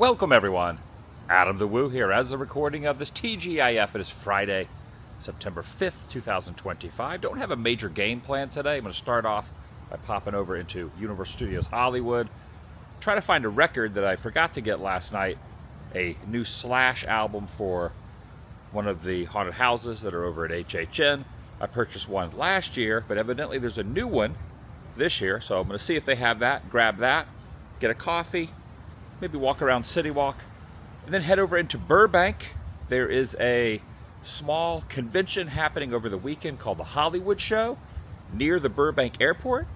Welcome everyone. Adam the Woo here as the recording of this TGIF. It is Friday, September 5th, 2025. Don't have a major game plan today. I'm going to start off by popping over into Universal Studios Hollywood. Try to find a record that I forgot to get last night. A new Slash album for one of the haunted houses that are over at HHN. I purchased one last year, but evidently there's a new one this year. So I'm going to see if they have that, grab that, get a coffee, maybe walk around City Walk, and then head over into Burbank. There is a small convention happening over the weekend called the Hollywood Show near the Burbank Airport.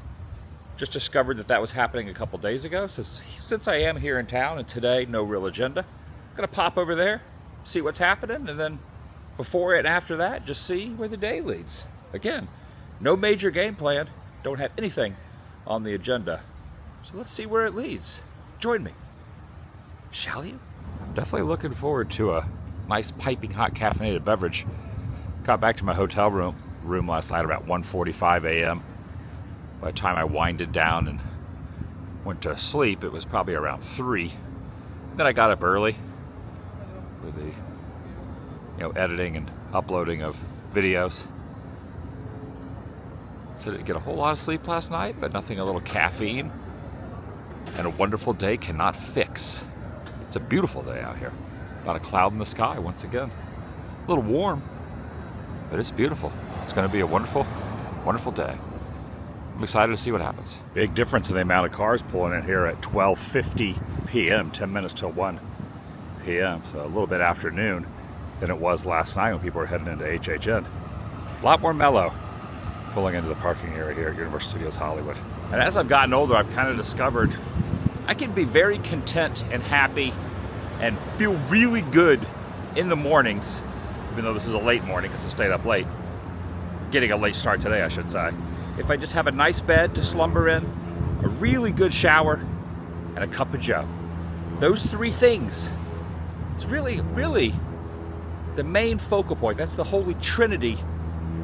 Just discovered that was happening a couple days ago. So since I am here in town and today no real agenda, I'm gonna pop over there, see what's happening, and then before and after that, just see where the day leads. Again, no major game plan, don't have anything on the agenda. So let's see where it leads. Join me. Shall you? I'm definitely looking forward to a nice piping hot caffeinated beverage. Got back to my hotel room last night about 1:45 a.m. By the time I winded down and went to sleep, it was probably around 3. Then I got up early with the editing and uploading of videos. So I didn't get a whole lot of sleep last night, but nothing a little caffeine and a wonderful day cannot fix. It's a beautiful day out here. Not a cloud in the sky once again. A little warm, but it's beautiful. It's going to be a wonderful, wonderful day. I'm excited to see what happens. Big difference in the amount of cars pulling in here at 12:50 p.m., 10 minutes till 1 p.m., so a little bit afternoon than it was last night when people were heading into HHN. A lot more mellow pulling into the parking area here at Universal Studios Hollywood. And as I've gotten older, I've kind of discovered I can be very content and happy and feel really good in the mornings, even though this is a late morning because I stayed up late. Getting a late start today, I should say. If I just have a nice bed to slumber in, a really good shower, and a cup of joe. Those 3 things is really, really the main focal point. That's the holy trinity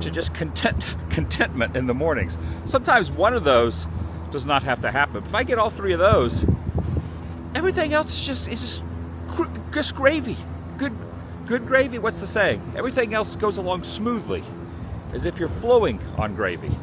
to just contentment in the mornings. Sometimes one of those does not have to happen. If I get all 3 of those, everything else is just gravy. Good gravy. What's the saying? Everything else goes along smoothly, as if you're flowing on gravy.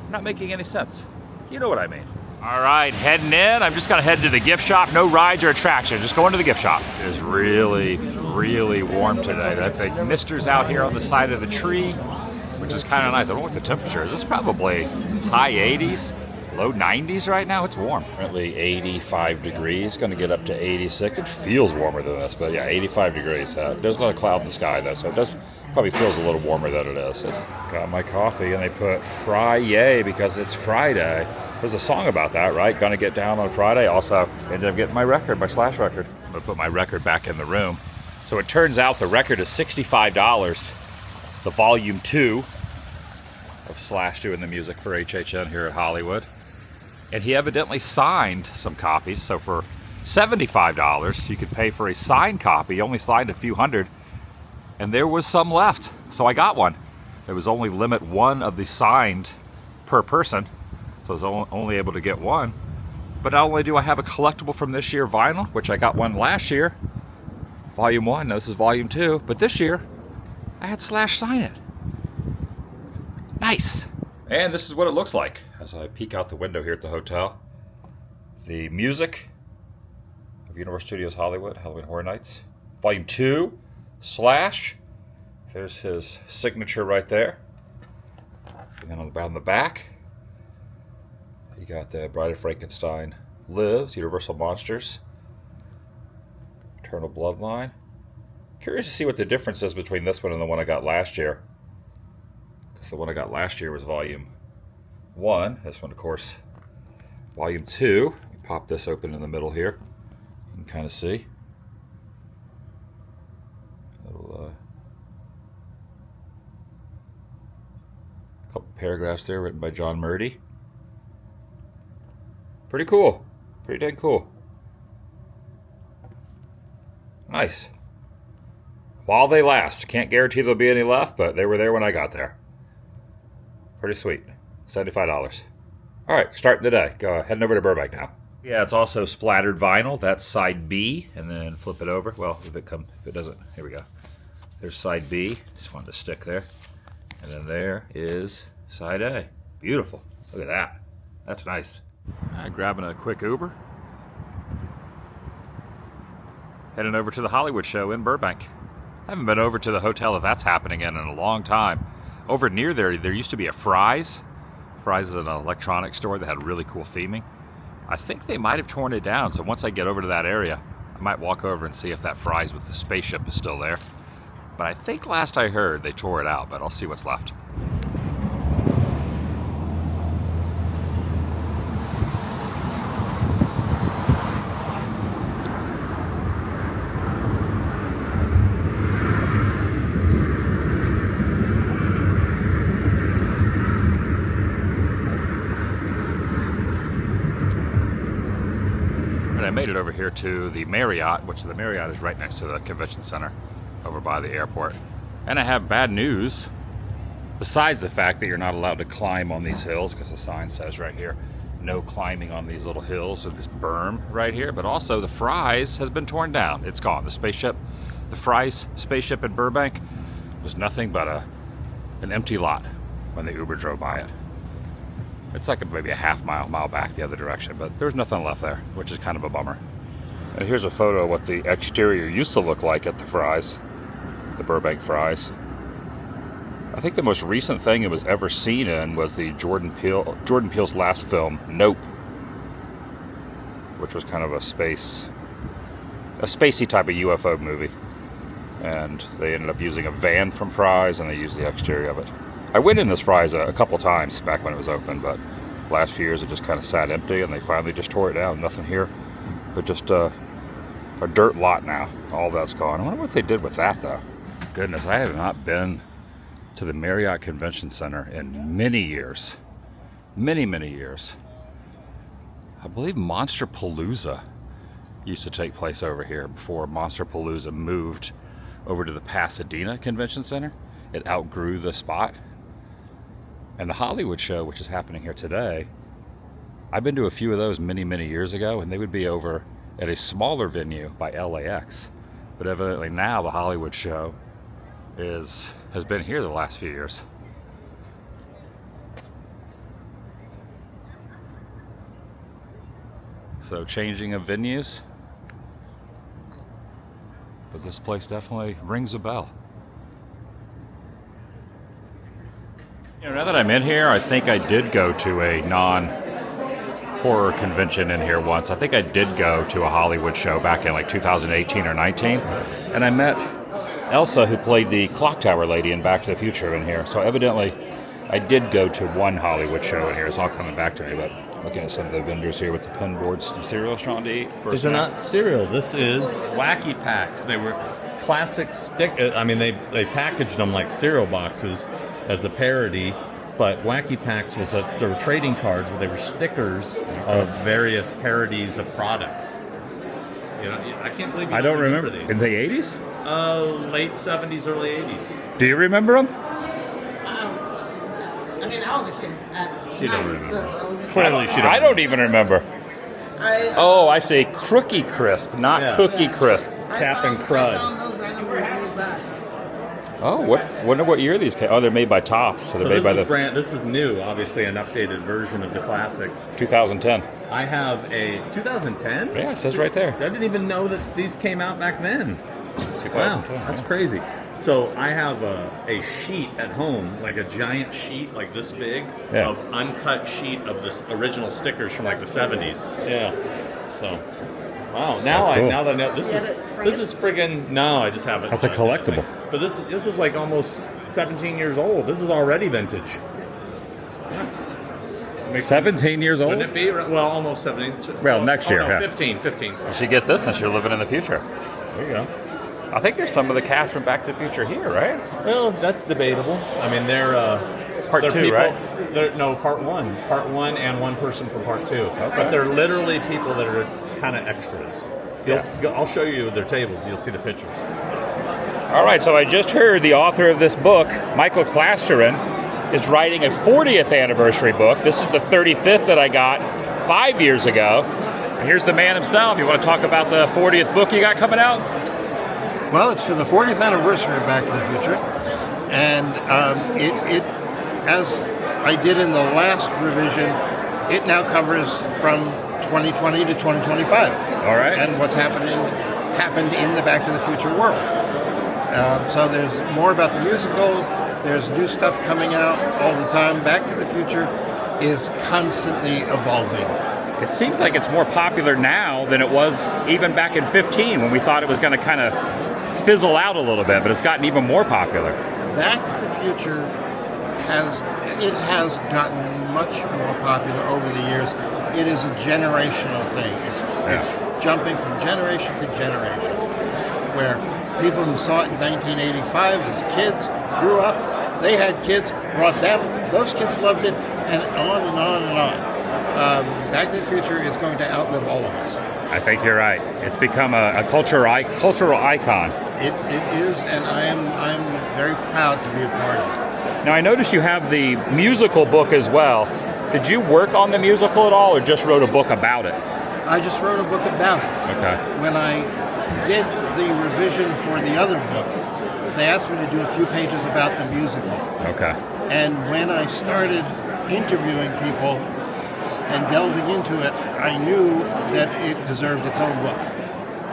Not making any sense. You know what I mean. All right, heading in. I'm just gonna head to the gift shop. No rides or attractions. Just going to the gift shop. It is really, really warm today. The misters out here on the side of the tree, which is kind of nice. I don't know what the temperature is. This is probably high 80s. Low 90s right now. It's warm. Currently 85 degrees. Going to get up to 86. It feels warmer than this, but yeah, 85 degrees. There's not a cloud in the sky though, so it does probably feels a little warmer than it is. Got my coffee, and they put Friday because it's Friday. There's a song about that, right? Gonna get down on Friday. Also, ended up getting my record, my Slash record. I'm gonna put my record back in the room. So it turns out the record is $65. The volume 2 of Slash doing the music for HHN here at Hollywood. And he evidently signed some copies. So for $75, you could pay for a signed copy. He only signed a few hundred, and there was some left. So I got one. There was only limit 1 of the signed per person. So I was only able to get one. But not only do I have a collectible from this year vinyl, which I got one last year, volume 1, now this is volume 2, but this year I had Slash sign it. Nice. And this is what it looks like as I peek out the window here at the hotel. The music of Universal Studios Hollywood, Halloween Horror Nights. Volume 2, Slash. There's his signature right there. And then on the back, you got the Bride of Frankenstein Lives, Universal Monsters, Eternal Bloodline. Curious to see what the difference is between this one and the one I got last year. Because the one I got last year was volume 1. This one, of course, volume 2. Let me pop this open in the middle here. You can kind of see. Little couple paragraphs there written by John Murdy. Pretty cool. Pretty dang cool. Nice. While they last. Can't guarantee there'll be any left, but they were there when I got there. Pretty sweet. $75. All right, starting the day. Heading over to Burbank now. Yeah, it's also splattered vinyl. That's side B, and then flip it over. Well, if it doesn't, here we go. There's side B. Just wanted to stick there. And then there is side A. Beautiful. Look at that. That's nice. All right, grabbing a quick Uber. Heading over to the Hollywood show in Burbank. I haven't been over to the hotel that that's happening in a long time. Over near there used to be a Fry's. Fry's is an electronics store that had really cool theming. I think they might have torn it down, so once I get over to that area, I might walk over and see if that Fry's with the spaceship is still there. But I think last I heard they tore it out, but I'll see what's left. I made it over here to the Marriott, which the Marriott is right next to the convention center over by the airport. And I have bad news, besides the fact that you're not allowed to climb on these hills, because the sign says right here, no climbing on these little hills, or this berm right here, but also the Fry's has been torn down. It's gone. The Fry's spaceship in Burbank was nothing but an empty lot when the Uber drove by it. It's like maybe a mile back the other direction, but there's nothing left there, which is kind of a bummer. And here's a photo of what the exterior used to look like at the Fry's, the Burbank Fry's. I think the most recent thing it was ever seen in was the Jordan Peele's last film, Nope, which was kind of a spacey type of UFO movie. And they ended up using a van from Fry's, and they used the exterior of it. I went in this Fry's a couple times back when it was open, but last few years it just kind of sat empty, and they finally just tore it down. Nothing here, but just a dirt lot now. All that's gone. I wonder what they did with that, though. Goodness, I have not been to the Marriott Convention Center in many years. Many, many years. I believe Monsterpalooza used to take place over here before Monsterpalooza moved over to the Pasadena Convention Center. It outgrew the spot. And the Hollywood show, which is happening here today, I've been to a few of those many, many years ago, and they would be over at a smaller venue by LAX. But evidently now the Hollywood show has been here the last few years. So changing of venues. But this place definitely rings a bell. You know, now that I'm in here, I think I did go to a non-horror convention in here once. I think I did go to a Hollywood show back in like 2018 or 19. And I met Elsa, who played the Clock Tower lady in Back to the Future in here. So evidently, I did go to one Hollywood show in here. It's all coming back to me, but looking at some of the vendors here with the pin boards. Some cereal, Sean, to eat? These are not cereal. This is Wacky Packs. They were classic I mean, they packaged them like cereal boxes as a parody, but Wacky Packs they were trading cards, but they were stickers of various parodies of products. You know, I can't believe I don't remember these. In the 80s? Late 70s, early 80s. Do you remember them? I mean, I was a kid. She don't remember. So Clearly, she don't. I don't even remember. I say Crookie Crisp, not Cookie Crisp. Cap and Crud. I found those randomly years back. Oh, wonder what year these came. Oh, they're made by Topps. So they're made by This is new, obviously an updated version of the classic. 2010. I have a 2010. Yeah, it says right there. I didn't even know that these came out back then. 2010. Wow, that's crazy. So I have a sheet at home, like a giant sheet, like this big, of uncut sheet of this original stickers from like the 70s. Yeah. So, wow. Now that I know this is friggin' no, I just have it. That's a collectible. But this is like almost 17 years old. This is already vintage. 17 years old? Wouldn't it be? Well, almost 17. Well, next year. No, 15. You should get this since you're living in the future. There you go. I think there's some of the cast from Back to the Future here, right? Well, that's debatable. I mean, they're part two, people, right? No, part one. Part one and one person from part two. Okay. But they're literally people that are kind of extras. I'll show you their tables. You'll see the pictures. All right, so I just heard the author of this book, Michael Klasterin, is writing a 40th anniversary book. This is the 35th that I got 5 years ago. And here's the man himself. You want to talk about the 40th book you got coming out? Well, it's for the 40th anniversary of Back to the Future, and it, as I did in the last revision, it now covers from 2020 to 2025. All right. And what's happened in the Back to the Future world. So there's more about the musical. There's new stuff coming out all the time. Back to the Future is constantly evolving. It seems like it's more popular now than it was even back in 15 when we thought it was going to kind of fizzle out a little bit, but it's gotten even more popular. Back to the Future has gotten much more popular over the years. It is a generational thing. It's jumping from generation to generation, where people who saw it in 1985 as kids grew up, they had kids, brought them, those kids loved it, and on and on and on. Back to the Future is going to outlive all of us. I think you're right. It's become a cultural icon. It is, and I'm very proud to be a part of it. Now, I noticed you have the musical book as well. Did you work on the musical at all, or just wrote a book about it? I just wrote a book about it. Okay. When I did the revision for the other book, they asked me to do a few pages about the musical. Okay. And when I started interviewing people and delving into it, I knew that it deserved its own book.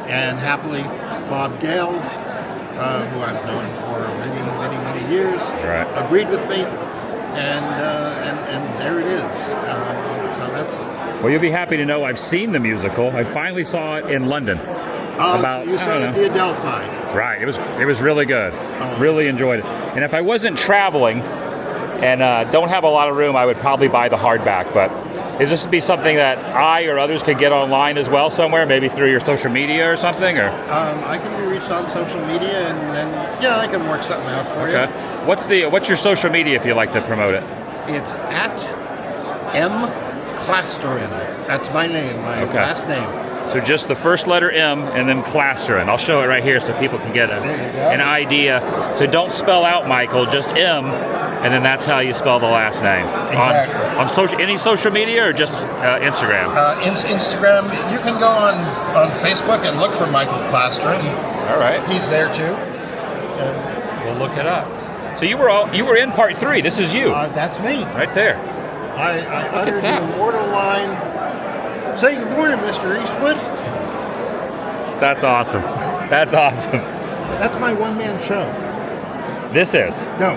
And happily, Bob Gale, who I've known for many years, right, agreed with me, and there it is. So that's. Well, you'll be happy to know I've seen the musical. I finally saw it in London. So you saw it at the Adelphi. Right. It was really good. Really enjoyed it. And if I wasn't traveling and don't have a lot of room, I would probably buy the hardback. But is this to be something that I or others could get online as well somewhere, maybe through your social media or something? Or I can be reached on social media, and I can work something out for you. What's your social media if you'd like to promote it? It's at M. Clasterin. That's my name, my last name. So just the first letter M and then Clasterin. I'll show it right here so people can get an idea. So don't spell out Michael, just M, and then that's how you spell the last name. Exactly. On any social media or just Instagram? Instagram. You can go on Facebook and look for Michael Clasterin. All right. He's there too. We'll look it up. So you were in part 3. This is you. That's me. Right there. I uttered the immortal line, "Say good morning, Mr. Eastwood." That's awesome. That's awesome. That's my one-man show. This is? No.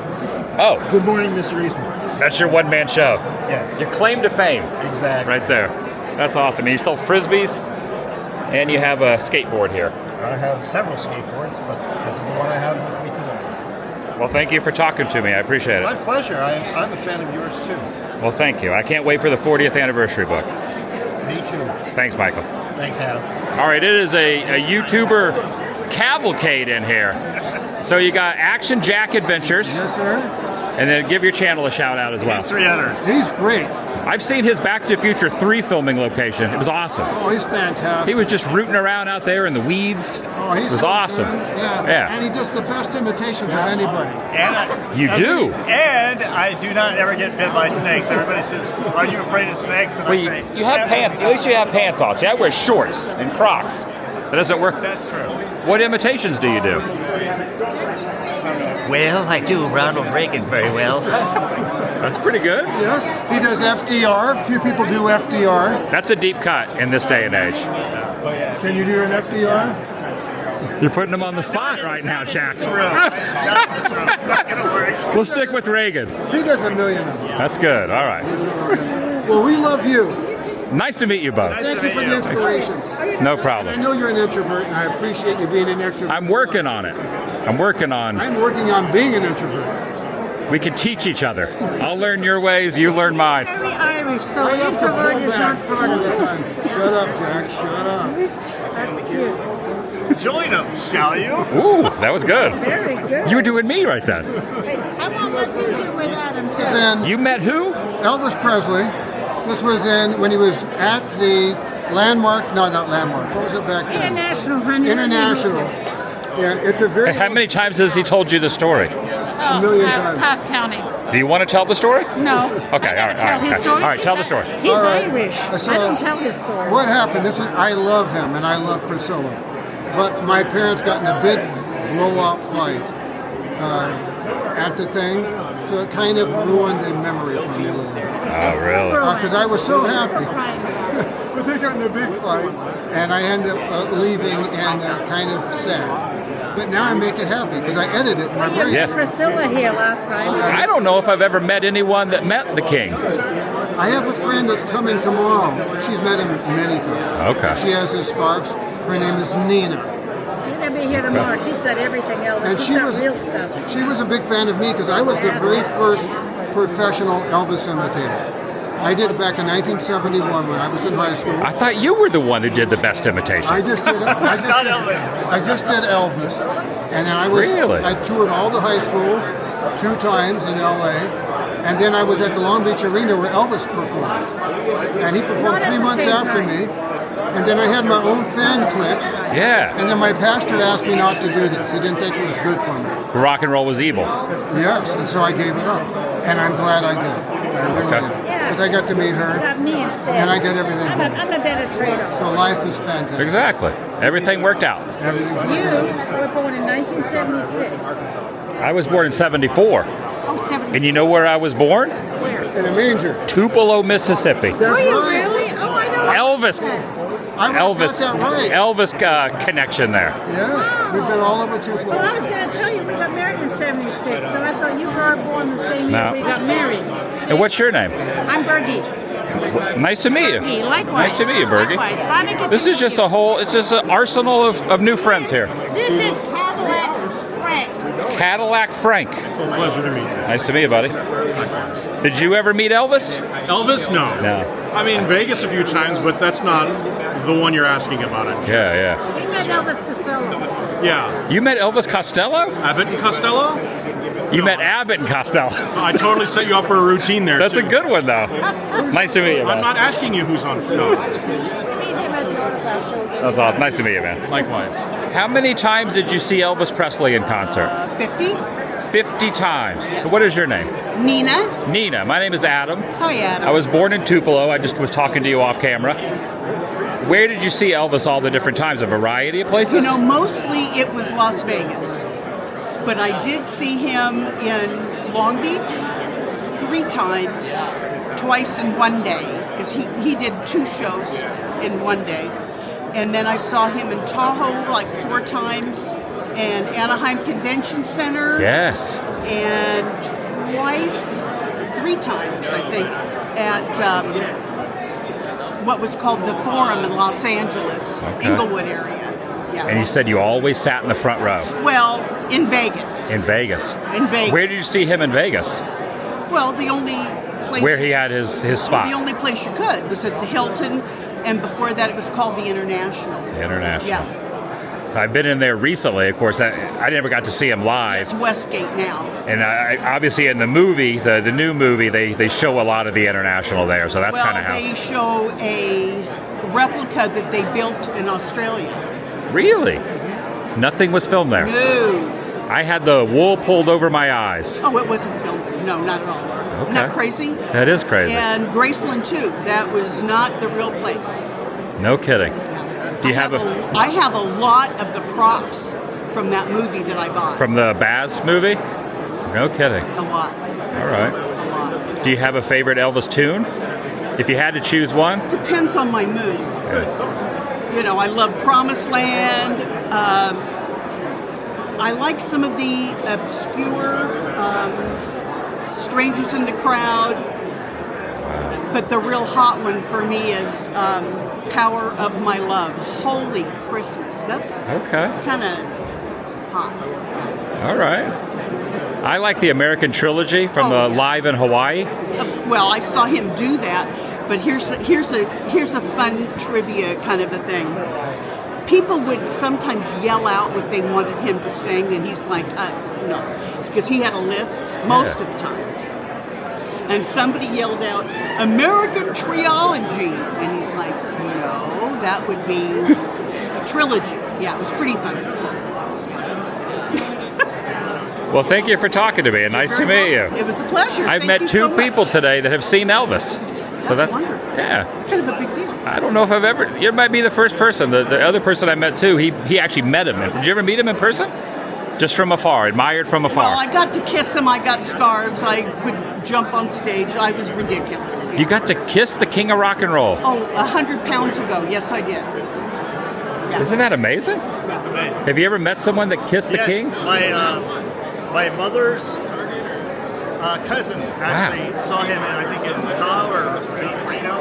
Oh. Good morning, Mr. Eastwood. That's your one-man show. Yes. Your claim to fame. Exactly. Right there. That's awesome. And you sell Frisbees, and you have a skateboard here. I have several skateboards, but this is the one I have with me today. Well, thank you for talking to me. I appreciate it. My pleasure. I'm a fan of yours, too. Well, thank you. I can't wait for the 40th anniversary book. Me too. Thanks, Michael. Thanks, Adam. All right, it is a YouTuber cavalcade in here. So you got Action Jack Adventures. Yes, sir. And then give your channel a shout out as well. He's great. I've seen his Back to the Future 3 filming location. It was awesome. Oh, he's fantastic. He was just rooting around out there in the weeds. Oh, he's it was so awesome. good. Yeah. And he does the best imitations of anybody. You do? And I do not ever get bit by snakes. Everybody says, "Are you afraid of snakes?" And Well, I say, you have pants. At least you have pants on. See, I wear shorts and Crocs. That doesn't work. That's true. What imitations do you do? Well, I do Ronald Reagan very well. That's pretty good. Yes, he does FDR. Few people do FDR. That's a deep cut in this day and age. Can you do an FDR? You're putting them on the spot right now, Jack. It's not going to work. We'll stick with Reagan. He does a million of them. That's good. All right. Well, we love you. Nice to meet you both. Thank you for the inspiration. No I problem. know you're an introvert, and I appreciate you being an extrovert. I'm working on it. I'm working on being an introvert. We can teach each other. I'll learn your ways, you learn mine. Very Irish, so introvert is not part of it. Shut up, Jack. Shut up. That's cute. Join them, shall you? Ooh, that was good. Very good. You were doing me right then. I won't let you do with Adam, too. And You met who? Elvis Presley. This was when he was at the Landmark. No, not Landmark. What was it back then? International, honey. International. Yeah, it's a very. How many times has he told you the story? a million times. Pass County. Do you want to tell the story? No. Okay, I all right, tell his okay. story. All right, tell the story. He's All right. Irish. So, I don't tell his story. What happened? I love him and I love Priscilla, but my parents got in a big blowout fight at the thing, so it kind of ruined the memory for me a little bit. Oh, really? Because I was so happy. But they got in a big fight, and I ended up leaving and kind of sad. But now I make it happy because I edit it in my brain. Yes. Priscilla here last time. I don't know if I've ever met anyone that met the king. I have a friend that's coming tomorrow. She's met him many times. Okay. She has his scarves. Her name is Nina. She's gonna be here tomorrow. She's got everything, Elvis. And She's she got was real stuff. She was a big fan of me because I was the very first professional Elvis imitator. I did it back in 1971 when I was in high school. I thought you were the one who did the best imitation. I just did Not Elvis. I just did Elvis, and then Really? I toured all the high schools 2 times in LA, and then I was at the Long Beach Arena where Elvis performed, and he performed Not at 3 the months same after time. me, and then I had my own fan clique, Yeah. and then my pastor asked me not to do this. He didn't think it was good for me. Rock and roll was evil. Yes, and so I gave it up, and I'm glad I did. I really Okay. am. Yeah. Because I got to meet You her, got me instead. and I got everything. I'm a better trader. So life is fantastic. Exactly. Everything worked out. Everything. You were born in 1976. I was born in 74. Oh, 70. And you know where I was born? Where? In a manger. Tupelo, Mississippi. That's Were you right. really? Oh, I know. Elvis. I would've Elvis. got that right. Elvis connection there. Yes, we've been all over Well, I Tupelo. was going to tell you we got married in 76, so I thought you were born the same year No. we got married. And what's your name? I'm Bergie. Nice to meet you. Bergie, likewise. Nice to meet you, Bergie. Likewise. Fine to get This to is know just you. a whole, it's just an arsenal of new friends here. This is Cadillac Frank. Cadillac Frank. It's a pleasure to meet you. Nice to meet you, buddy. Did you ever meet Elvis? Elvis? No. No. I mean, Vegas a few times, but that's not the one you're asking about. Yeah. We met Elvis Costello. Yeah. You met Elvis Costello? Abbott and Costello? You met Abbott and Costello. I totally set you up for a routine there, That's too. a good one, though. Nice to meet you, I'm man. not asking you who's on. No. Meet him at the autograph show. That's awesome. Nice to meet you, man. Likewise. How many times did you see Elvis Presley in concert? 50? 50 times. What is your name? Nina? Nina. My name is Adam. Hi, Adam. I was born in Tupelo. I just was talking to you off camera. Where did you see Elvis all the different times? A variety of places? You know, mostly it was Las Vegas. But I did see him in Long Beach 3 times, twice in one day, because he did 2 shows in one day. And then I saw him in Tahoe like 4 times, and Anaheim Convention Center. Yes. And twice, 3 times, I think, at what was called the Forum in Los Angeles, Okay. Inglewood area. Yeah. And you said you always sat in the front row. Well, in Vegas. In Vegas. In Vegas. Where did you see him in Vegas? Well, the only place Where he had his spot? the only place you could was at the Hilton, and before that it was called the International. The International. Yeah, I've been in there recently, of course. I never got to see him live. it's Westgate now. And obviously in the movie, the new movie, they show a lot of the International there. So that's Well, kind of how. they show a replica that they built in Australia. Really? Nothing was filmed there. No. I had the wool pulled over my eyes. Oh, it wasn't filmed. No, not at all. Okay. Not crazy. That is crazy. And Graceland too. That was not the real place. No kidding. Do you have a I have a lot of the props from that movie that I bought. from the Baz movie? No kidding. A lot. All right. A lot. Do you have a favorite Elvis tune? If you had to choose one? Depends on my mood. You know, I love Promised Land. I like some of the obscure Strangers in the Crowd. But the real hot one for me is Power of My Love. Holy Christmas. That's Okay. kind of hot. All right. I like the American Trilogy from Oh, the yeah. Live in Hawaii. Well, I saw him do that, but here's a fun trivia kind of a thing. People would sometimes yell out what they wanted him to sing, and he's like, no, because he had a list most of the time. And somebody yelled out, American Trilogy, and he's like, no, that would be Trilogy. Yeah, it was pretty funny. Well, thank you for talking to me, and nice to meet you. It was a pleasure. I've Thank met you two so much. people today that have seen Elvis. So that's wonderful. yeah. It's kind of a big deal. I don't know if I've ever. You might be the first person. The other person I met too. He actually met him. Did you ever meet him in person? Just from afar, admired from afar. Well, I got to kiss him. I got scarves. I would jump on stage. I was ridiculous. You got to kiss the king of rock and roll. Oh, 100 pounds ago. Yes, I did. Yeah. Isn't that amazing? That's amazing. Have you ever met someone that kissed the Yes, king? my mother's cousin actually saw him, I think in Tahoe or Reno,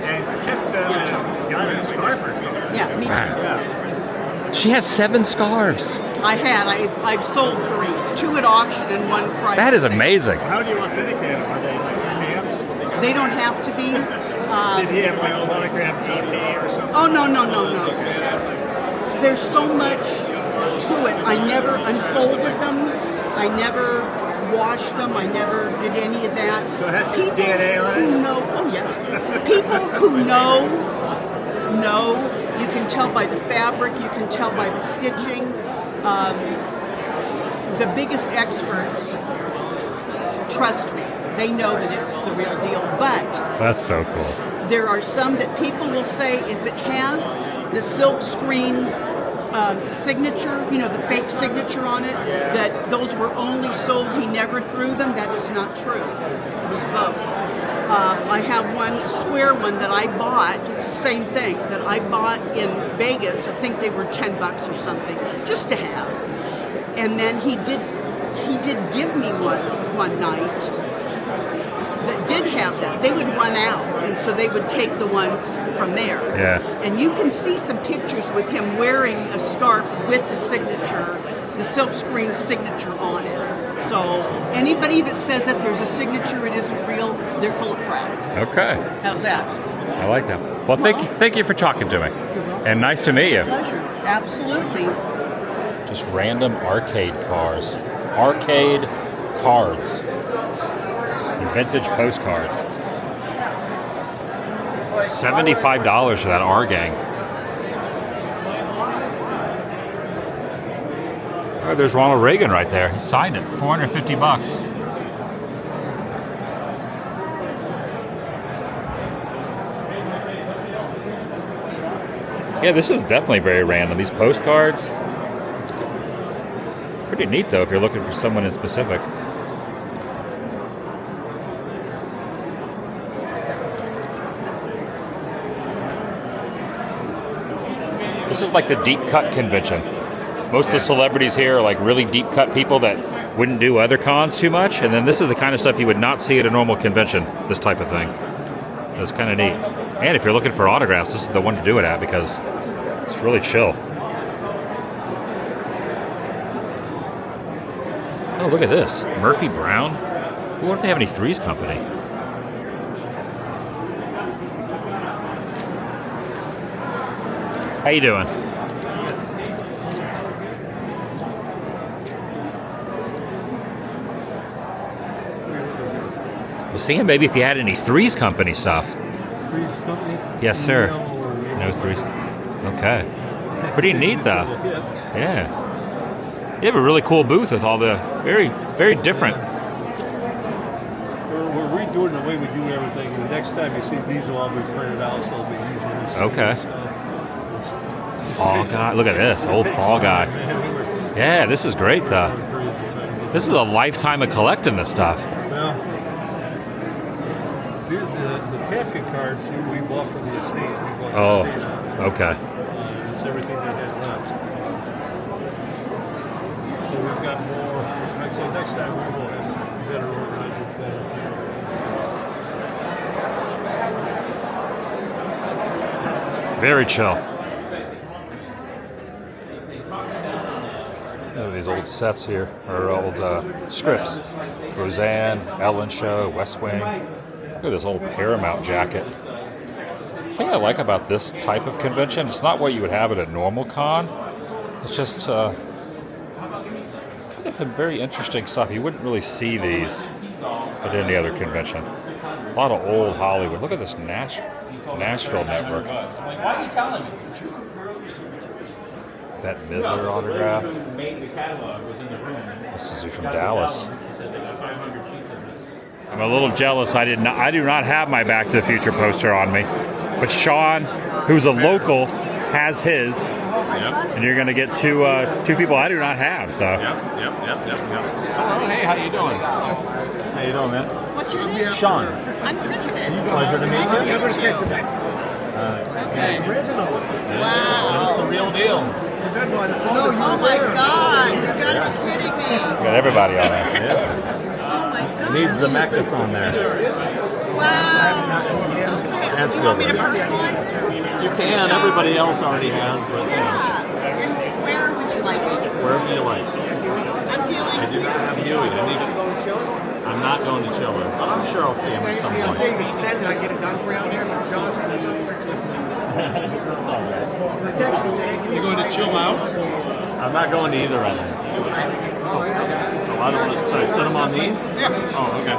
and kissed him and got a scarf or something. Yeah, me too. Yeah. She has 7 scarves. I've sold 3. 2 at auction and 1 private. That is sale. amazing. How do you authenticate them? Are they like stamps? They don't have to be. Did he have like a monogram DP or something? Oh, no. There's so much to it. I never unfolded them. I never washed them. I never did any of that. So it has his DNA on it? Who know, oh yes. People who know, you can tell by the fabric, you can tell by the stitching. The biggest experts, trust me, they know that it's the real deal. But That's so cool. there are some that people will say if it has the silk screen signature, the fake signature on it, that those were only sold, he never threw them. That is not true. It was both. I have one, a square one that I bought, it's the same thing, that I bought in Vegas. I think they were $10 or something, just to have. And then he did give me one night that did have them. They would run out, and so they would take the ones from there. Yeah. And you can see some pictures with him wearing a scarf with the signature, the silkscreen signature on it. So anybody that says that there's a signature, it isn't real, they're full of crap. Okay. How's that? I like that. Well, thank you for talking to me. And nice to meet you. Pleasure. Absolutely. Just random arcade cars. Arcade cards. And vintage postcards. $75 for that R Gang. Oh, there's Ronald Reagan right there. He signed it. $450. Yeah, this is definitely very random. These postcards. Pretty neat though if you're looking for someone in specific. This is like the deep cut convention. Most of the celebrities here are like really deep cut people that wouldn't do other cons too much, and then this is the kind of stuff you would not see at a normal convention, this type of thing. It's kind of neat. And if you're looking for autographs, this is the one to do it at because it's really chill. Oh, look at this. Murphy Brown. I wonder if they have any Threes Company. How you doing? Was seeing maybe if you had any Threes Company stuff. Threes Company? Yes, sir. No. No Threes. Okay. Pretty neat, though. Yeah. You have a really cool booth with all the very, very different. We're redoing the way we do everything. And the next time you see these will all be printed out, so they'll be using this. Okay. Fall Guy. Look at this. Old Fall Guy. Yeah, this is great, though. This is a lifetime of collecting this stuff. Well, the Tapkin cards we bought from the estate. We bought the estate. Okay. It's everything they had left. So we've got more. I'd say next time we will have better organized with that. Very chill. These old sets here, or old scripts. Roseanne, Ellen Show, West Wing. Look at this old Paramount jacket. The thing I like about this type of convention, it's not what you would have at a normal con. It's just kind of a very interesting stuff. You wouldn't really see these at any other convention. A lot of old Hollywood. Look at this Nashville network. Bette Midler autograph. Made the catalog was in the room. This is from Dallas. Said they got 500 sheets of this. I'm a little jealous. I do not have my Back to the Future poster on me, but Sean, who's a local, has his. And you're gonna get two people I do not have. So. Yep. Hello, hey, how you doing? How you doing, man? What's your name? Sean. I'm Kristen. Pleasure to meet you. Okay. Wow. It's the real deal. Oh my God! You gotta be kidding me! Got everybody on that. Oh my God! Needs Zemeckis on there. Wow. That's Do you good. want me to personalize it? You can. Everybody else already has, but Yeah. And where would you like it? wherever you like. I'm feeling. I do not have Huey. I'm not going to Chiller, but I'm sure I'll see him at some point. Did I get it done for you out there? You going to chill out? I'm not going to either right now. Oh, I don't want to. So I set them on these? Yeah. Oh, okay.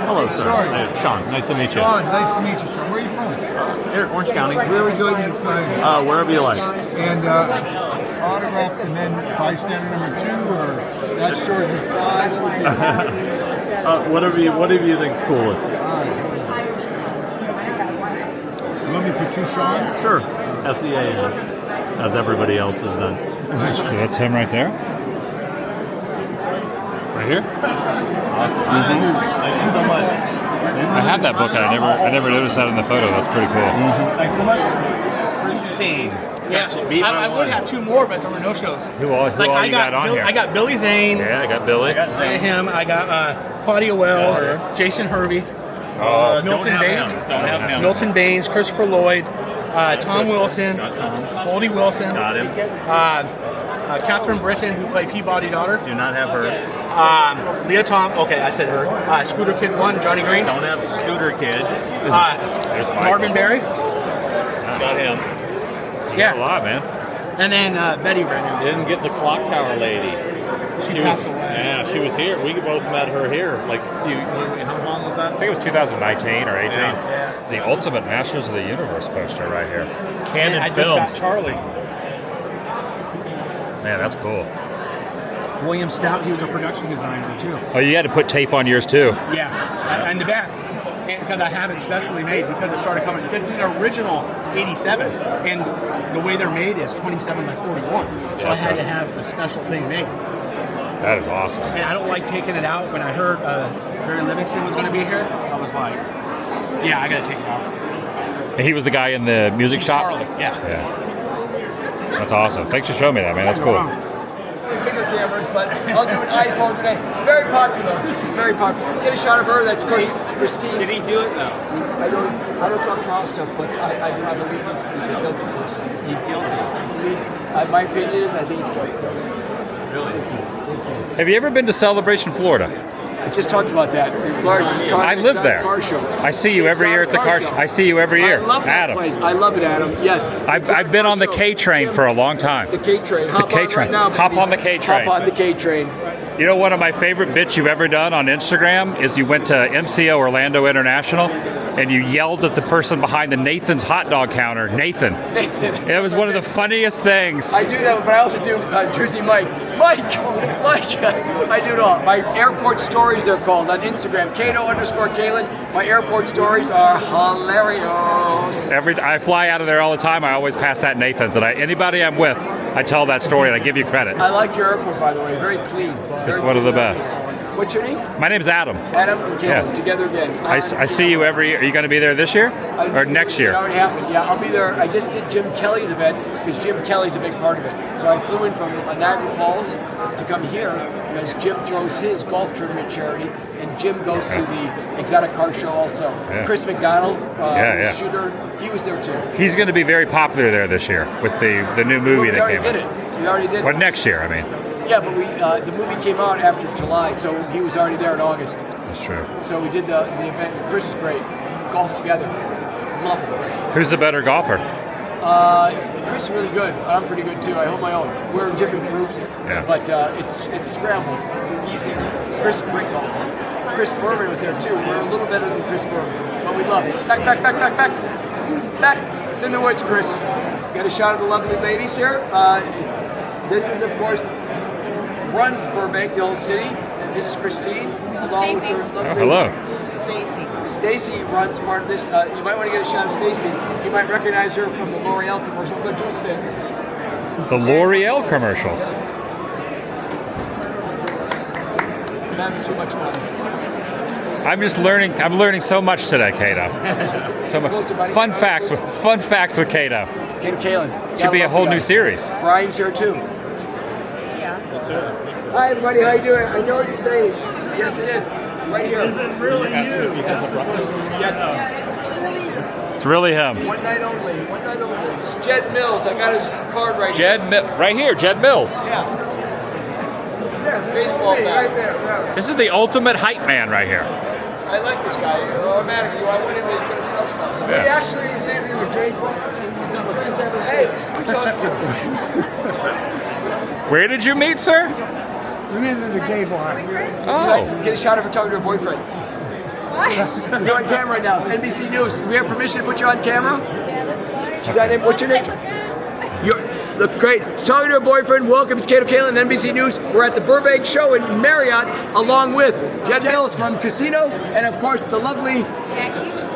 Hello, sir. Sorry. Hey, Sean, nice to meet you. Sean, nice to meet you, Sean. Where are you from? Here, Orange County. Really good and exciting. Wherever you like. And autograph and then bystander number 2, or that's George McFly. Whatever you think's coolest. You want me to put you, Sean? Sure. SEAN, as everybody else has done. So that's him right there. Right here. Awesome. Thank you so much. I have that book. I never noticed that in the photo. That's pretty cool. Thanks so much. Appreciate it. Yeah, I would have 2 more, but there were no shows. Who all you got on here? I got Billy Zane. Yeah, I got Billy. I got him. I got Claudia Wells, Jason Hervey, Milton Baines. Don't have him. Milton Baines, Christopher Lloyd, Tom Wilson, Got Tom. Goldie Wilson, Got him. Catherine Britton, who played Peabody daughter. Do not have her. Leah Tom. Okay, I said her. Scooter Kid 1, Johnny Green. Don't have Scooter Kid. Marvin Berry. Got him. Yeah, A lot, man. and then Betty right now. Didn't get the clock tower lady. She passed away. Yeah, she was here. We both met her here. Like, how long was that? I think it was 2019 or 18. Yeah. The Ultimate Masters of the Universe poster right here. Canon And I Films. just got Charlie. Man, that's cool. William Stout, he was a production designer too. Oh, you had to put tape on yours too. Yeah, and the back. Because I have it specially made because it started coming. This is an original 87, and the way they're made is 27 by 41. So I had to have a special thing made. That is awesome. And I don't like taking it out. When I heard Barry Livingston was going to be here, I was like, yeah, I got to take it out. And he was the guy in the music shop? Charlie, yeah. That's awesome. Thanks for showing me that, man. That's cool. Bigger cameras, but I'll do an iPhone today. Very popular. Very popular. Get a shot of her. That's Christine. Did he do it? No. I don't talk trial stuff, but I believe he's a guilty person. He's guilty. My opinion is I think he's guilty. Really? Have you ever been to Celebration, Florida? I just talked about that. Largest car, I live there. Car show. I see you every year at the car show. I see you every year. I love that Adam. place. I love it, Adam. Yes. I've been on the K train for a long time. The K train. The K train. Hop on the K train. Hop on the K train. You know, one of my favorite bits you've ever done on Instagram is you went to MCO Orlando International and you yelled at the person behind the Nathan's hot dog counter, Nathan. It was one of the funniest things. I do that, but I also do Jersey Mike. Mike! I do it all. My airport stories, they're called, on Instagram. Kato_Kaelin. My airport stories are hilarious. I fly out of there all the time. I always pass that Nathan's. And anybody I'm with, I tell that story and I give you credit. I like your airport, by the way. Very clean. It's one of the best. What's your name? My name's Adam. Adam and Kaelin, Yes. together again. I see you every year. Are you going to be there this year? Or next year? It already happened. Yeah, I'll be there. I just did Jim Kelly's event because Jim Kelly's a big part of it. So I flew in from Niagara Falls to come here because Jim throws his golf tournament charity and Jim goes to the exotic car show also. Yeah. Chris McDonald, shooter, he was there too. He's going to be very popular there this year with the new movie that came out. We already did it. What, next year, I mean? Yeah, but the movie came out after July, so he was already there in August. That's true. So we did the event. Chris was great. Golf together. Love it. Who's the better golfer? Chris is really good. I'm pretty good too. I hold my own. We're in different groups, but it's scrambled. Easy. Chris is a great golfer. Chris Burbank was there too. We're a little better than Chris Burbank, but we love it. Back. Matt, it's in the woods, Chris. Got a shot of the lovely ladies here. This is, of course, runs Burbank, the old city. And this is Christine, along with her lovely... hello. Stacy runs part of this. You might want to get a shot of Stacy. You might recognize her from the L'Oreal commercial. Go do a spin. The L'Oreal commercials. I'm having too much fun. I'm just learning. I'm learning so much today, Kato. So much fun facts with Kato. Kato Kaelin. Should be a whole new series. Brian's here too. Yeah. That's it. Hi everybody, how you doing? I know what you're saying. Yes, it is. Right here. Is it really you? Yes. It's really him. One night only. One night only. It's Jed Mills. I got his card right here. Right here, Jed Mills. Yeah. Baseball guy. Right there. Yeah. This is the ultimate hype man right here. I like this guy. Automatically, I went in and he's going to sell stuff. We actually met in the gay bar. We've been friends ever since. We talked to Where did you meet, sir? We met in the gay bar. Oh. Get a shot of her talking to her boyfriend. What? You're on camera right now. NBC News. Do we have permission to put you on camera? Yeah, that's fine. She's on it. What's your name? You look great. Talking to her boyfriend. Welcome. It's Kato Kaelin, NBC News. We're at the Burbank show in Marriott, along with Jed Mills from Casino, and of course the lovely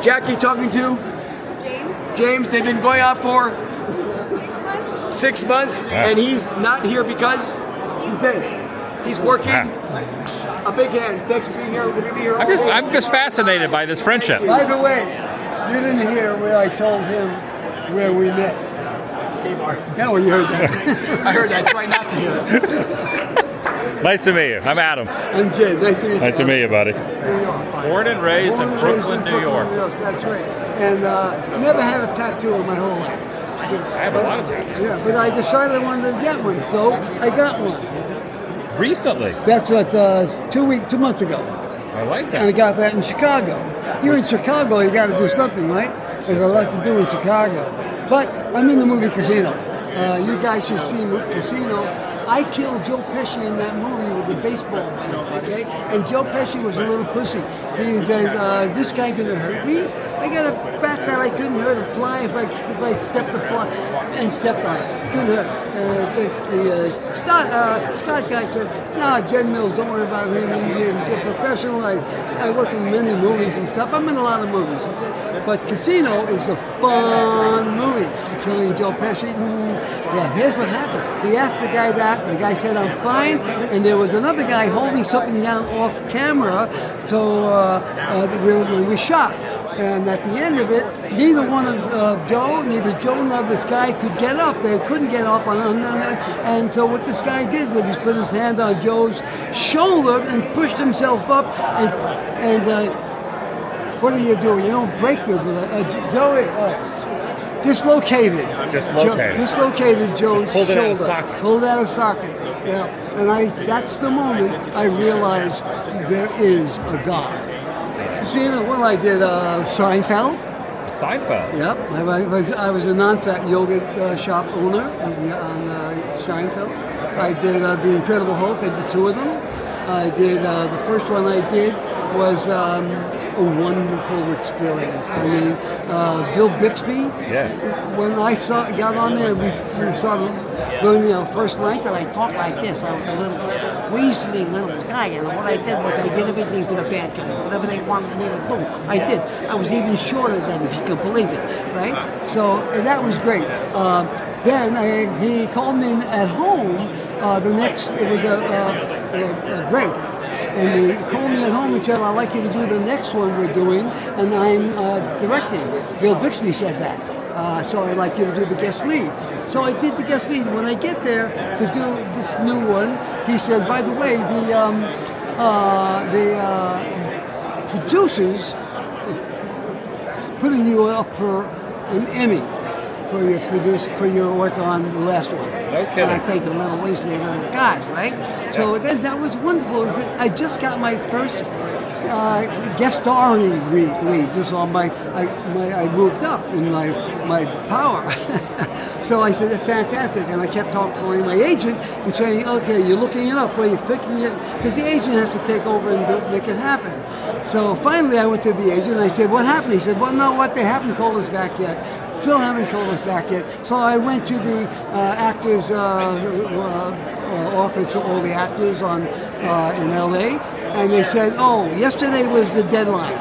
Jackie talking to James. They've been going out for 6 months, and he's not here because he's dead. He's working. A big hand. Thanks for being here. We're gonna be here all day. I'm just fascinated by this friendship. By the way, you didn't hear where I told him where we met. Gay bar. Yeah, well, you heard that. I heard that. Try not to hear it. Nice to meet you. I'm Adam. I'm Jed. Nice to meet you. Nice to meet you, buddy. There you are. Born and raised in Brooklyn, New York. That's right. And never had a tattoo in my whole life. I have a lot of tattoos. Yeah, but I decided I wanted to get one, so I got one. Recently. That's what 2 months ago. I like that. And I got that in Chicago. You're in Chicago, you got to do something, right? There's a lot to do in Chicago. But I'm in the movie Casino. You guys should see Casino. I killed Joe Pesci in that movie with the baseball bat, okay? And Joe Pesci was a little pussy. He says, this guy gonna hurt me? I got a bat that I couldn't hurt a fly if I stepped a fly and stepped on it. Couldn't hurt. Scott guy said, no, Jed Mills, don't worry about him. He's a professional. I work in many movies and stuff. I'm in a lot of movies. But Casino is a fun movie. Killing Joe Pesci. Yeah, here's what happened. He asked the guy that. The guy said, I'm fine. And there was another guy holding something down off camera. So when we shot. And at the end of it, neither Joe nor this guy could get up. They couldn't get up and so what this guy did was he put his hand on Joe's shoulder and pushed himself up and what do? You don't break the Joey dislocated. Dislocated Joe's shoulder. Pulled out of socket. Yeah. And that's the moment I realized there is a God. See, well, I did Seinfeld. Seinfeld? Yep. I was a non-fat yoga shop owner on Seinfeld. I did The Incredible Hulk. I did 2 of them. I did, the first one I did was a wonderful experience. I mean, Bill Bixby. Yes. When I got on there, we started doing first night that I talked like this. I was a little weaselly little guy, and what I did was I did everything for the bad guy. Whatever they wanted me to do, I did. I was even shorter than, if you can believe it, right? So that was great. Then he called me at home. It was a break. And he called me at home and said, I'd like you to do the next one we're doing, and I'm directing. Bill Bixby said that. So I'd like you to do the guest lead. So I did the guest lead. When I get there to do this new one, he said, by the way, the producers putting you up for an Emmy for your work on the last one. No kidding. And I played the little weaselly little guy, right? So then that was wonderful. I just got my first guest starring lead. Just on I moved up in my power. So I said, that's fantastic. And I kept calling my agent and saying, okay, you're looking it up, where you're fixing it, because the agent has to take over and make it happen. So finally I went to the agent and I said, what happened? He said, well, no, what, they haven't called us back yet. Still haven't called us back yet. So I went to the actors office for all the actors in LA, and they said, oh, yesterday was the deadline.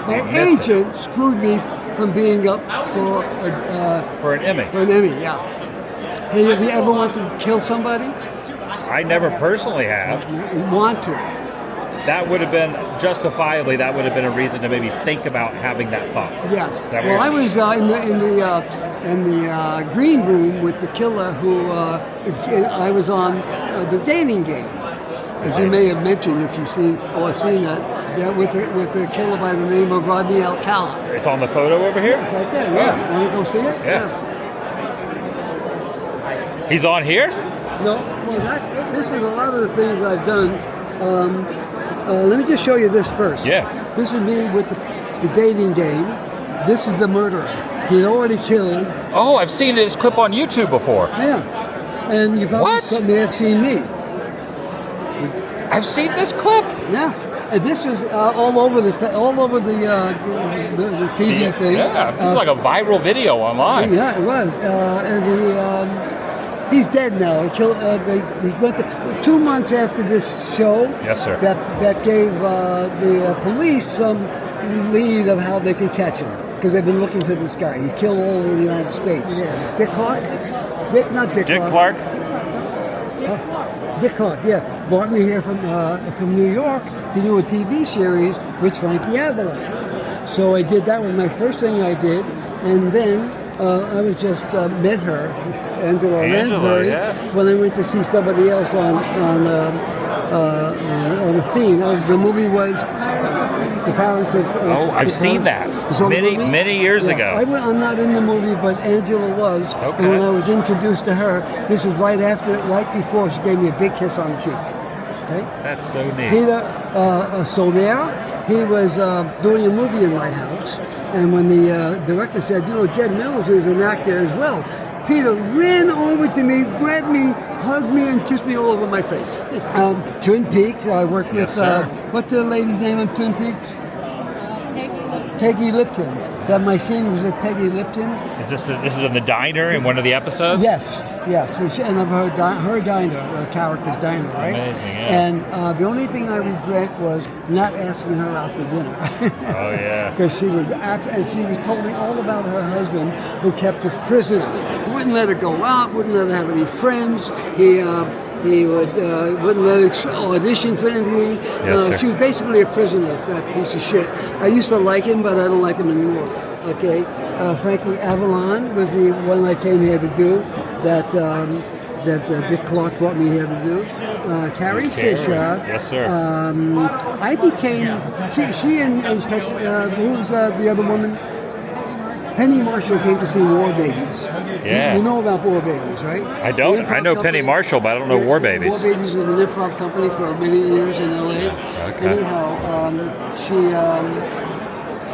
My agent screwed me from being up for an Emmy. For an Emmy, yeah. Hey, have you ever wanted to kill somebody? I never personally have. You want to? That would have been justifiably. That would have been a reason to maybe think about having that thought. Yes. Well, I was in the green room with the killer who I was on the dating game, as you may have mentioned if you've seen that. Yeah, with the killer by the name of Rodney Alcala. It's on the photo over here. It's right there. Yeah. Want to go see it? Yeah. He's on here? No. Well, this is a lot of the things I've done. Let me just show you this first. Yeah. This is me with the dating game. This is the murderer. He'd already killed. Oh, I've seen this clip on YouTube before. Yeah. And you probably may have seen me. I've seen this clip. Yeah. And this was all over the TV thing. Yeah, this is like a viral video online. Yeah, it was. And he's dead now. He killed. He went to 2 months after this show. Yes, sir. That gave the police some lead of how they could catch him because they've been looking for this guy. He killed all over the United States. Yeah. Dick Clark. Dick Clark. Dick Clark, yeah, brought me here from New York to do a TV series with Frankie Avalon. So I did that was my first thing I did, and then I was just met her, Angela Lansbury, yes. when I went to see somebody else on the scene. The movie was The Parents of. I've seen that many years ago. I'm not in the movie, but Angela was. Okay. And when I was introduced to her, this is right before she gave me a big kiss on the cheek. Okay? That's so neat. Peter Soler, he was doing a movie in my house, and when the director said, Jed Mills is an actor as well, Peter ran over to me, grabbed me, hugged me, and kissed me all over my face. Twin Peaks, I worked with, what's the lady's name on Twin Peaks? Peggy Lipton. That my scene was with Peggy Lipton. Is this is in the diner in one of the episodes? Yes. And of her diner, her character's diner, right? Amazing, yeah. And the only thing I regret was not asking her out for dinner. Oh, yeah. Because she was told me all about her husband who kept her prisoner. Wouldn't let her go out, wouldn't let her have any friends. He wouldn't let her audition for anything. Yes, she was basically a prisoner, that piece of shit. I used to like him, but I don't like him anymore. Okay, Frankie Avalon was the one I came here to do. That Dick Clark brought me here to do. Carrie Fisher. Yes, sir. I became she and who was the other woman? Penny Marshall came to see War Babies. Yeah. You know about War Babies, right? I don't. I know Penny Marshall, but I don't know War Babies. War Babies was an improv company for many years in LA. Okay. Anyhow,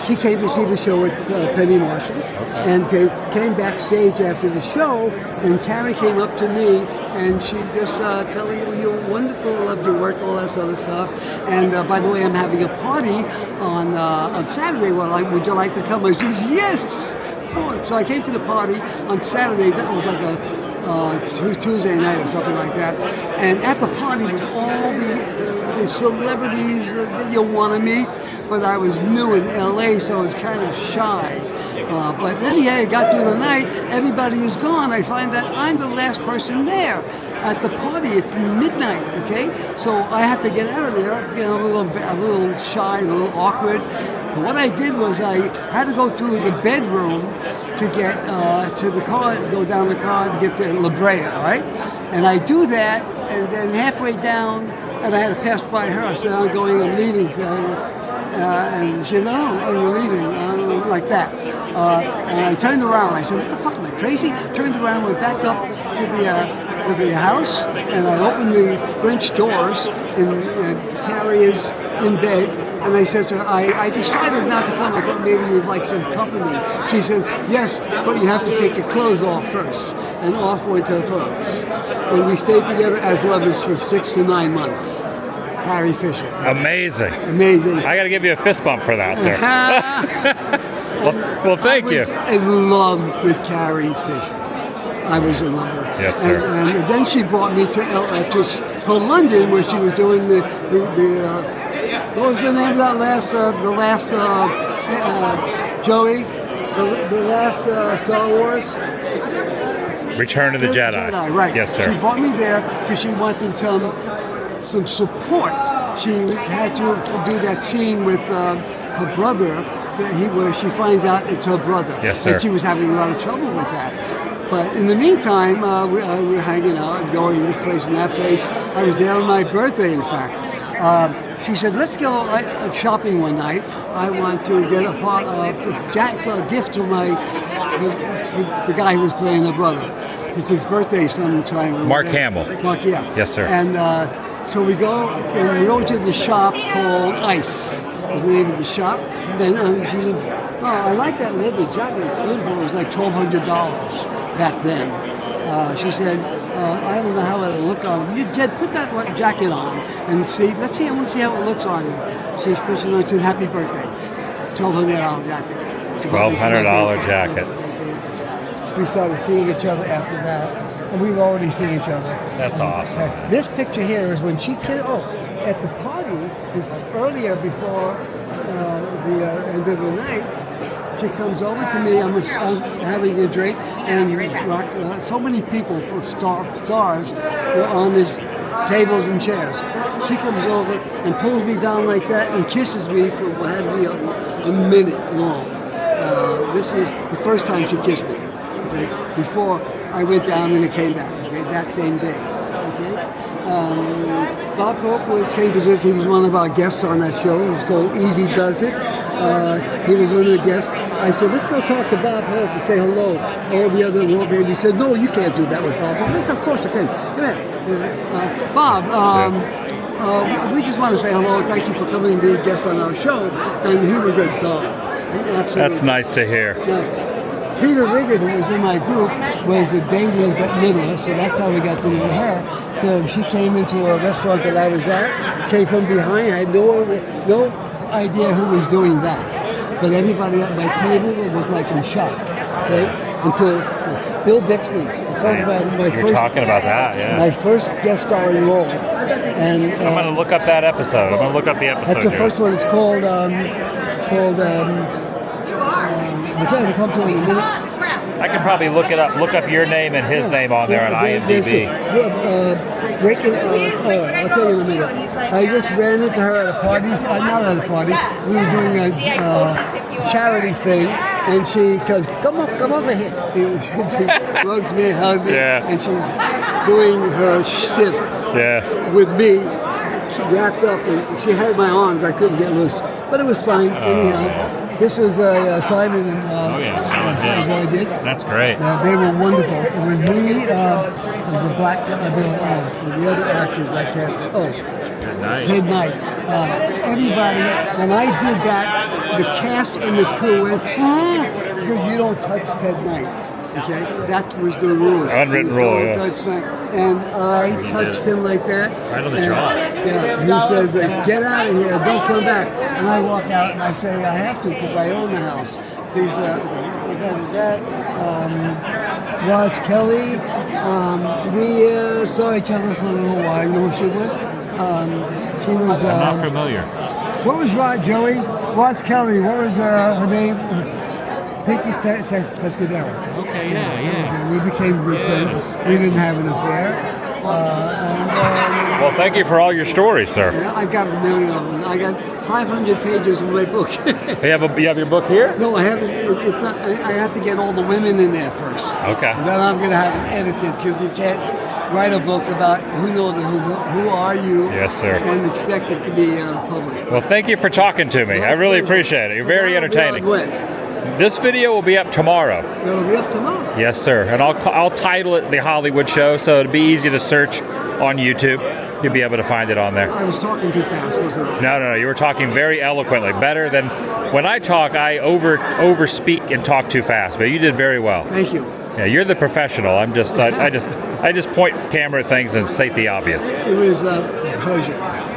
she came to see the show with Penny Marshall, and they came backstage after the show, and Carrie came up to me, and she just telling me, you're wonderful, I love your work, all that sort of stuff. And by the way, I'm having a party on Saturday. Would you like to come? I said, yes. So I came to the party on Saturday. That was like a Tuesday night or something like that. And at the party was all the celebrities that you want to meet. But I was new in LA, so I was kind of shy. But anyhow, I got through the night. Everybody is gone. I find that I'm the last person there. At the party, it's midnight, okay? So I had to get out of there, a little shy, a little awkward. But what I did was I had to go to the bedroom to get to the car, go down the car and get to La Brea, right? And I do that, and then halfway down, and I had to pass by her. I said, I'm leaving. And she said, no, you're leaving, like that. And I turned around. I said, what the fuck, am I crazy? Turned around, went back up to the house, and I opened the French doors, and Carrie is in bed. And I said to her, I decided not to come. I thought maybe you'd like some company. She says, yes, but you have to take your clothes off first. And off went her clothes. And we stayed together as lovers for 6 to 9 months. Carrie Fisher. Amazing. Amazing. I got to give you a fist bump for that, sir. well, thank you. I was in love with Carrie Fisher. I was in love with her. Yes, sir. And then she brought me to London, where she was doing the what was the name of that last Joey? The last Star Wars? Return of the Jedi. Right. Yes, sir. She brought me there because she wanted some support. She had to do that scene with her brother, where she finds out it's her brother. Yes, sir. And she was having a lot of trouble with that. But in the meantime, we were hanging out, going this place and that place. I was there on my birthday, in fact. She said, let's go shopping one night. I want to get a gift for the guy who was playing her brother. It's his birthday sometime. Mark Hamill. Mark, yeah. Yes, sir. And so we go to the shop called Ice. Was the name of the shop. And she said, oh, I like that leather jacket. It's beautiful. It was like $1,200 back then. She said, I don't know how that'll look on you. Jed, put that jacket on and see. Let's see. I want to see how it looks on you. She's pushing on. Said, happy birthday. $1,200 jacket. $1,200 jacket. We started seeing each other after that, and we've already seen each other. That's awesome. This picture here is when she came. At the party earlier before the end of the night. She comes over to me. I'm having a drink, and so many people for stars were on these tables and chairs. She comes over and pulls me down like that and kisses me for what had to be a minute long. This is the first time she kissed me. Okay? Before I went down and it came back. Okay, that same day. Okay. Bob Hope came to visit. He was one of our guests on that show. It was called Easy Does It. He was one of the guests. I said, let's go talk to Bob Hope and say hello. All the other war babies said, no, you can't do that with Bob. I said, of course I can. Come here. Bob, we just want to say hello. Thank you for coming to be a guest on our show. And he was a dog. That's nice to hear. Peter Riggett, who was in my group, was a dating Bette Midler, so that's how we got to know her. So she came into a restaurant that I was at, came from behind. I had no idea who was doing that. But everybody at my table looked like in shock. Okay? Until Bill Bixby. You're talking about that, yeah. My first guest starring role. And I'm going to look up that episode. I'm going to look up the episode. That's the first one. It's called I'll tell you to come to it in a minute. I can probably look it up. Look up your name and his name on there on IMDb. I'll tell you in a minute. I just ran into her at a party. Not at a party. We were doing a charity thing, and she goes, "Come over here." And she runs me and hugs me, and she's doing her stiff with me, wrapped up, and she had my arms. I couldn't get loose, but it was fine anyhow. This was Simon and I did. That's great. They were wonderful. It was me, the black, the other actors like that. Ted Knight. Everybody. When I did that, the cast and the crew went, because you don't touch Ted Knight. Okay, that was the rule. Unwritten rule, touch that. And I touched him like that. Right on the jaw. Yeah, he says, get out of here, don't come back. And I walk out and I say, I have to because I own the house. These, Roz Kelly, we saw each other for a little while. You know who she was? She was... I'm not familiar. What was Joey? Roz Kelly, what was her name? Pinky Tuscadero. Okay, yeah. We became good friends. We didn't have an affair. Well, thank you for all your stories, sir. Yeah, I've got a million of them. I got 500 pages in my book. You have your book here? No, I haven't. It's not, I have to get all the women in there first. Okay. And then I'm going to have them edited because you can't write a book about who are you. Yes, sir. And expect it to be published. Well, thank you for talking to me. I really appreciate it. You're very entertaining. This video will be up tomorrow. It'll be up tomorrow. Yes, sir. And I'll title it The Hollywood Show, so it'll be easy to search on YouTube. You'll be able to find it on there. I was talking too fast, wasn't I? No. You were talking very eloquently. Better than when I talk. I overspeak and talk too fast. But you did very well. Thank you. Yeah, you're the professional. I'm just I just point camera at things and state the obvious. It was a pleasure.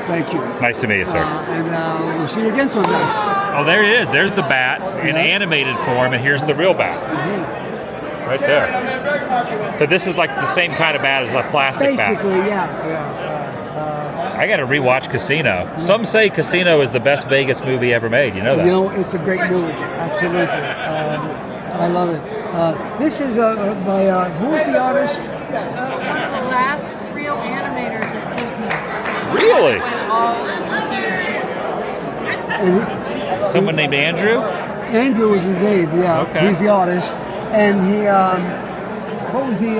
Thank you. Nice to meet you, sir. And we'll see you again sometime. Oh, there it is. There's the bat in animated form, and here's the real bat. Right there. So this is like the same kind of bat as a plastic bat. Basically, yeah. I got to rewatch Casino. Some say Casino is the best Vegas movie ever made. You know that? You know, it's a great movie. Absolutely. I love it. This is by, who was the artist? One of the last real animators at Disney. Really? Someone named Andrew? Andrew was his name, yeah. Okay. He's the artist. And he, what was the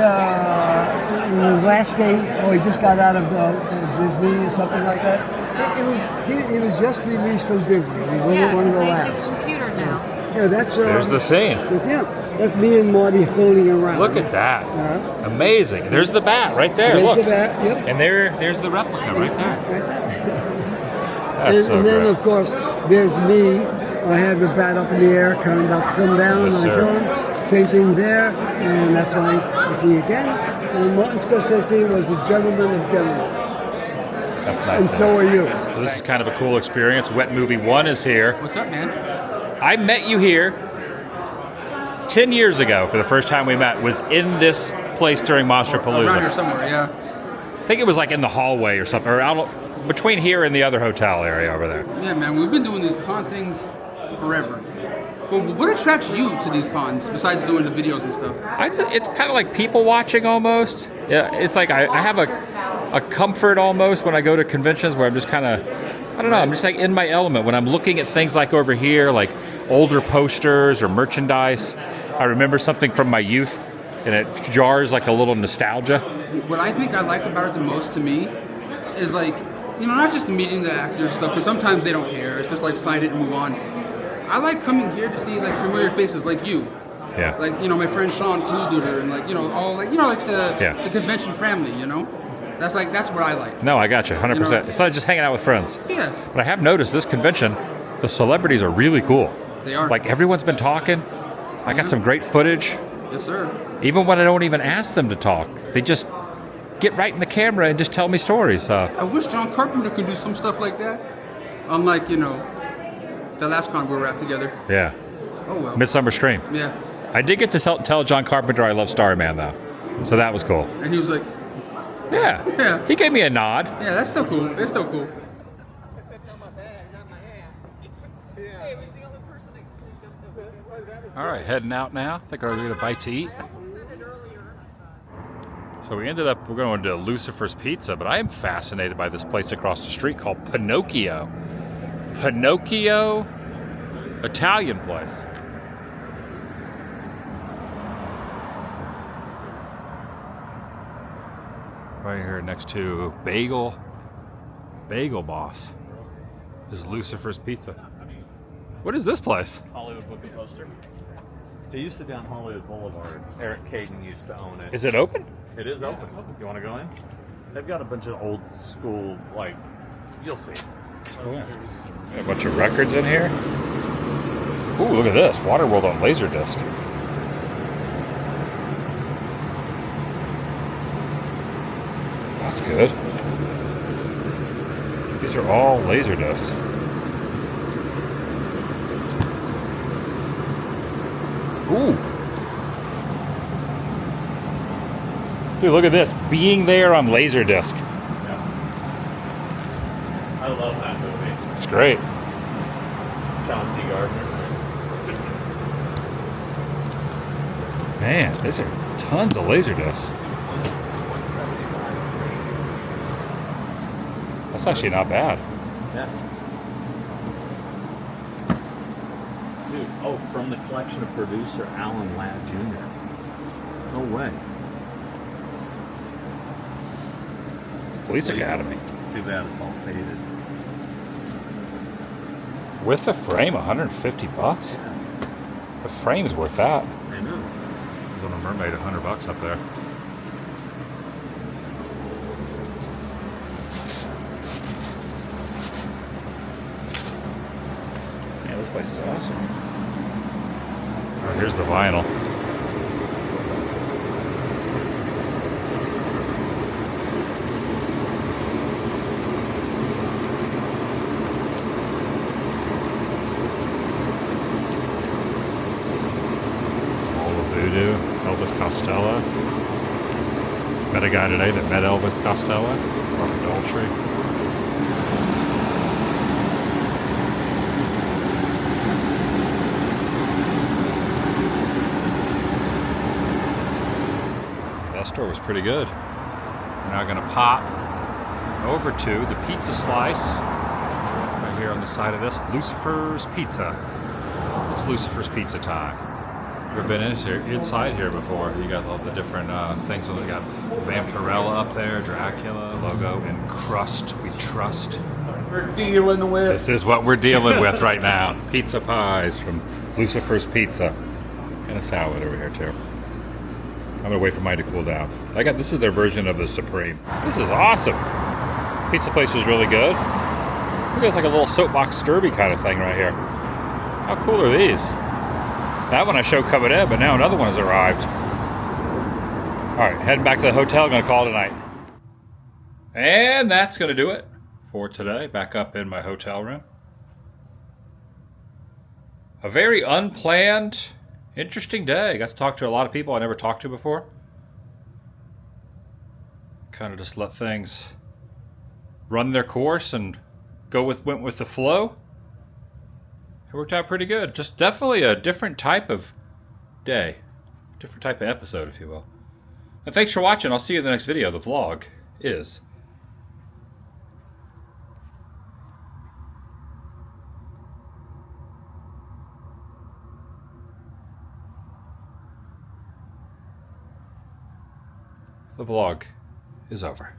last day? Oh, he just got out of Disney or something like that. It was just released from Disney. He was one of the last. Computer now. Yeah, that's. There's the scene. That's me and Marty fooling around. Look at that. Amazing. There's the bat right there. There's Look. the bat, yep. And there's the replica right there. That's so And then, great. of course, there's me. I have the bat up in the air, about to come down. Yes, I sir. kill him. Same thing there, and that's me again. And Martin Scorsese was a gentleman of gentlemen. That's nice. And so are you. Well, this is kind of a cool experience. Wet Movie 1 is here. What's up, man? I met you here 10 years ago for the first time we met. Was in this place during Monsterpalooza. Around here somewhere, yeah. I think it was like in the hallway or something, or out between here and the other hotel area over there. Yeah, man, we've been doing these con things forever. But what attracts you to these cons besides doing the videos and stuff? It's kind of like people watching almost. Yeah, it's like I have a comfort almost when I go to conventions where I'm just kind of, I don't know, I'm just like in my element. When I'm looking at things like over here, like older posters or merchandise, I remember something from my youth and it jars like a little nostalgia. What I think I like about it the most to me is like, you know, not just meeting the actors and stuff, because sometimes they don't care. It's just like sign it and move on. I like coming here to see like familiar faces like you. Yeah. Like, you know, my friend Sean Coolduder and like, you know, all like, you know, like the convention family, you know? That's what I like. No, I got you, 100%. You know? It's not just hanging out with friends. Yeah. But I have noticed this convention, the celebrities are really cool. They are. Like everyone's been talking. I got some great footage. Yes, sir. Even when I don't even ask them to talk, they just get right in the camera and just tell me stories. I wish John Carpenter could do some stuff like that. Unlike, you know, the last con we were at together. Yeah. Oh, well. Midsummer Scream. Yeah. I did get to tell John Carpenter I love Starman, though. So that was cool. And he was like, yeah. Yeah. He gave me a nod. Yeah, that's still cool. It's still cool. All right, heading out now. I think we're going to get a bite to eat. So we're going to Lucifer's Pizza, but I am fascinated by this place across the street called Pinocchio. Pinocchio Italian place. Right here next to Bagel Boss is Lucifer's Pizza. What is this place? Hollywood Book and Poster. They used to be on Hollywood Boulevard. Eric Caden used to own it. Is it open? It is open. You want to go in? They've got a bunch of old school, like, you'll see. Oh, yeah. Got a bunch of records in here. Ooh, look at this. Waterworld on Laserdisc. That's good. These are all Laserdiscs. Ooh. Dude, look at this. Being There on Laserdisc. I love that movie. It's great. John C. Gardner. Man, these are tons of Laserdiscs. That's actually not bad. Yeah. Dude, oh, from the collection of producer Alan Ladd Jr. No way. Police Academy. Too bad it's all faded. With the frame, $150? The frame's worth that. I know. Little Mermaid, $100 up there. Yeah, this place is awesome. Oh, here's the vinyl. Elvis Costello. Met a guy today that met Elvis Costello from Adultery. That store was pretty good. We're now going to pop over to the Pizza Slice right here on the side of this. Lucifer's Pizza. It's Lucifer's Pizza time. Ever been inside here before? You got all the different things. You got Vampirella up there, Dracula logo, and crust we trust. We're dealing with. This is what we're dealing with right now. Pizza pies from Lucifer's Pizza, and a salad over here too. I'm gonna wait for mine to cool down. This is their version of the Supreme. This is awesome. Pizza place is really good. Look, it's like a little soapbox derby kind of thing right here. How cool are these? That one I showed covered in, but now another one has arrived. All right, heading back to the hotel, gonna call it a night. And that's gonna do it for today. Back up in my hotel room. A very unplanned, interesting day. Got to talk to a lot of people I never talked to before. Kind of just let things run their course and went with the flow. It worked out pretty good. Just definitely a different type of day. Different type of episode, if you will. And thanks for watching. I'll see you in the next video. The vlog is over.